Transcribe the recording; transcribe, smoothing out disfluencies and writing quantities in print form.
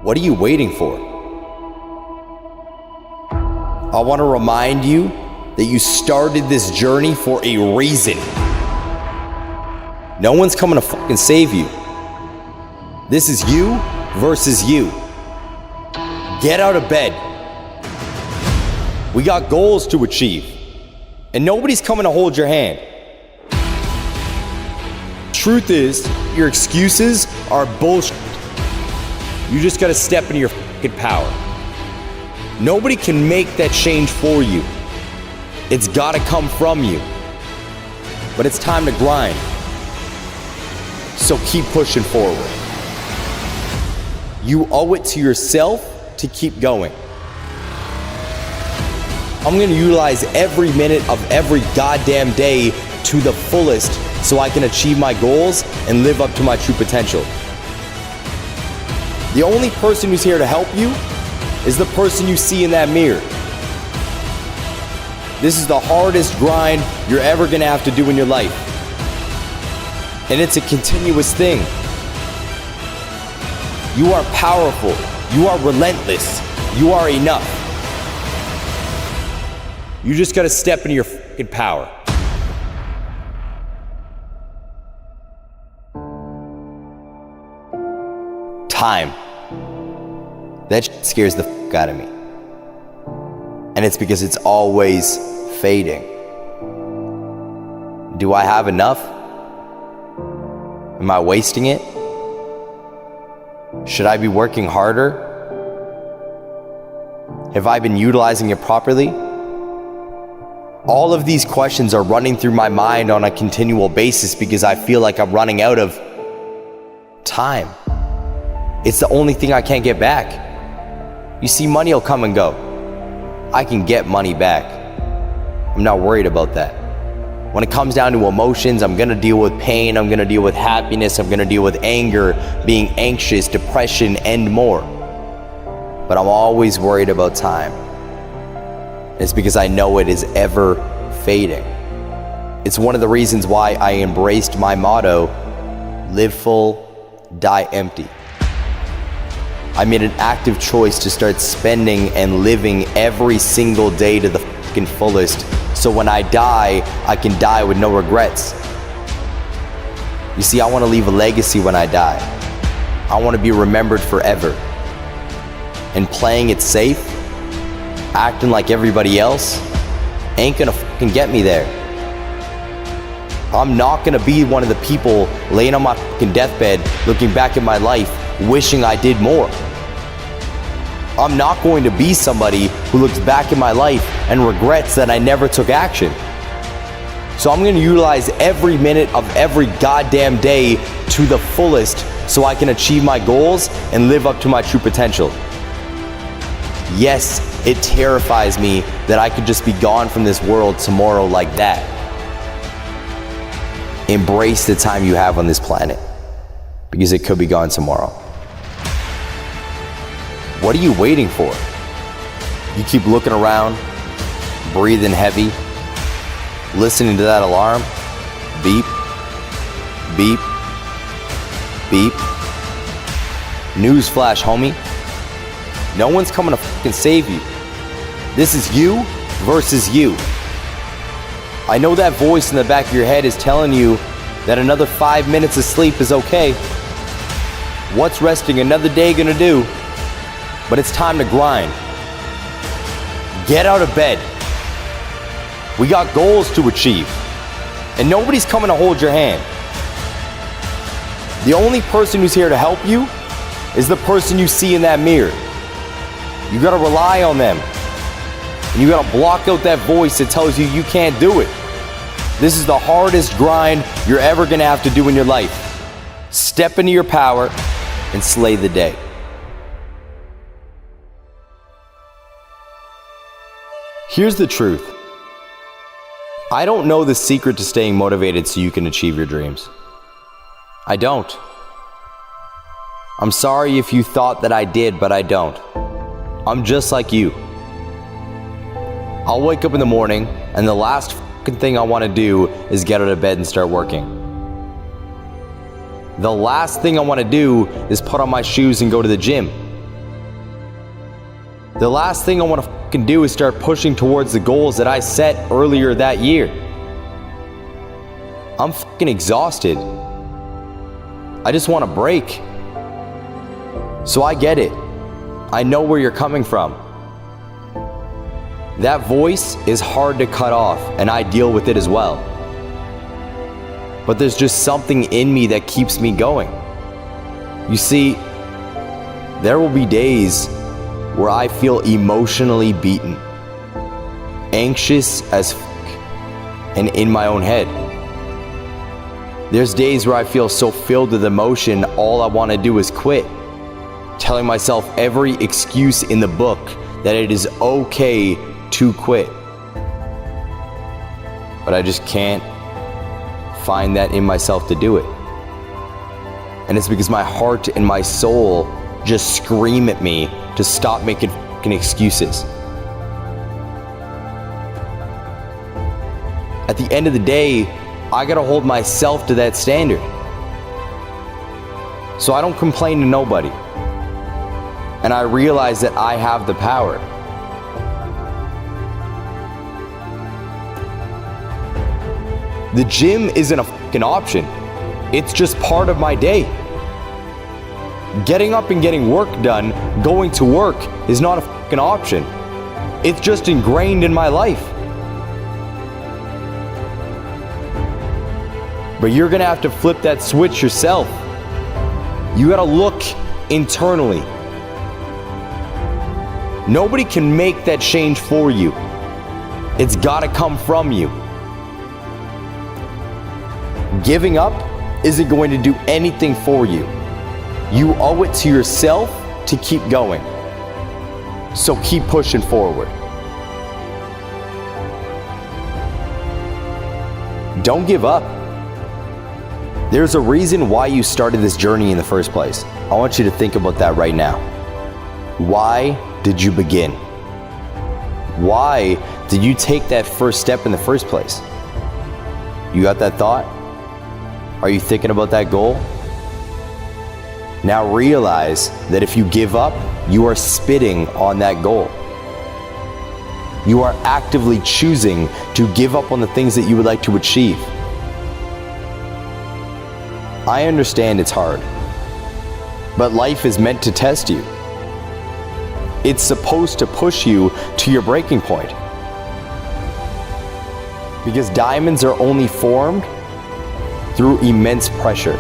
What are you waiting for? I want to remind you that you started this journey for a reason. No one's coming to fucking save you. This is you versus you. Get out of bed. We got goals to achieve, and nobody's coming to hold your hand. Truth is, your excuses are bullshit. You just gotta step into your fucking power. Nobody can make that change for you. It's gotta come from you. But it's time to grind. So keep pushing forward. You owe it to yourself to keep going. I'm gonna utilize every minute of every goddamn day to the fullest so I can achieve my goals and live up to my true potential. The only person who's here to help you is the person you see in that mirror. This is the hardest grind you're ever gonna have to do in your life. And it's a continuous thing. You are powerful. You are relentless. You are enough. You just gotta step into your fucking power. Time. That shit scares the fuck out of me. And it's because it's always fading. Do I have enough? Am I wasting it? Should I be working harder? Have I been utilizing it properly? All of these questions are running through my mind on a continual basis because I feel like I'm running out of time. It's the only thing I can't get back. You see, money will come and go. I can get money back. I'm not worried about that. When it comes down to emotions, I'm gonna deal with pain, I'm gonna deal with happiness, I'm gonna deal with anger, being anxious, depression, and more. But I'm always worried about time. It's because I know it is ever fading. It's one of the reasons why I embraced my motto, live full, die empty. I made an active choice to start spending and living every single day to the fucking fullest, so when I die, I can die with no regrets. You see, I want to leave a legacy when I die. I want to be remembered forever. And playing it safe, acting like everybody else, ain't gonna fucking get me there. I'm not gonna be one of the people laying on my fucking deathbed looking back at my life wishing I did more. I'm not going to be somebody who looks back at my life and regrets that I never took action. So I'm going to utilize every minute of every goddamn day to the fullest so I can achieve my goals and live up to my true potential. Yes, it terrifies me that I could just be gone from this world tomorrow like that. Embrace the time you have on this planet, because it could be gone tomorrow. What are you waiting for? You keep looking around, breathing heavy, listening to that alarm. Beep, beep, beep. Newsflash, homie. No one's coming to fucking save you. This is you versus you. I know that voice in the back of your head is telling you that another 5 minutes of sleep is okay. What's resting another day gonna do? But it's time to grind. Get out of bed. We got goals to achieve, and nobody's coming to hold your hand. The only person who's here to help you is the person you see in that mirror. You gotta rely on them, and you gotta block out that voice that tells you you can't do it. This is the hardest grind you're ever gonna have to do in your life. Step into your power and slay the day. Here's the truth. I don't know the secret to staying motivated so you can achieve your dreams. I don't. I'm sorry if you thought that I did, but I don't. I'm just like you. I'll wake up in the morning and the last fucking thing I want to do is get out of bed and start working. The last thing I want to do is put on my shoes and go to the gym. The last thing I want to fucking do is start pushing towards the goals that I set earlier that year. I'm fucking exhausted. I just want a break. So I get it. I know where you're coming from. That voice is hard to cut off, and I deal with it as well. But there's just something in me that keeps me going. You see, there will be days where I feel emotionally beaten, anxious as and in my own head. There's days where I feel so filled with emotion, all I want to do is quit, telling myself every excuse in the book that it is okay to quit. But I just can't find that in myself to do it. And it's because my heart and my soul just scream at me to stop making fucking excuses. At the end of the day, I gotta hold myself to that standard. So I don't complain to nobody. And I realize that I have the power. The gym isn't a fucking option. It's just part of my day. Getting up and getting work done, going to work, is not a fucking option. It's just ingrained in my life. But you're gonna have to flip that switch yourself. You gotta look internally. Nobody can make that change for you. It's gotta come from you. Giving up isn't going to do anything for you. You owe it to yourself to keep going. So keep pushing forward. Don't give up. There's a reason why you started this journey in the first place. I want you to think about that right now. Why did you begin? Why did you take that first step in the first place? You got that thought? Are you thinking about that goal? Now realize that if you give up, you are spitting on that goal. You are actively choosing to give up on the things that you would like to achieve. I understand it's hard, but life is meant to test you. It's supposed to push you to your breaking point. Because diamonds are only formed through immense pressure.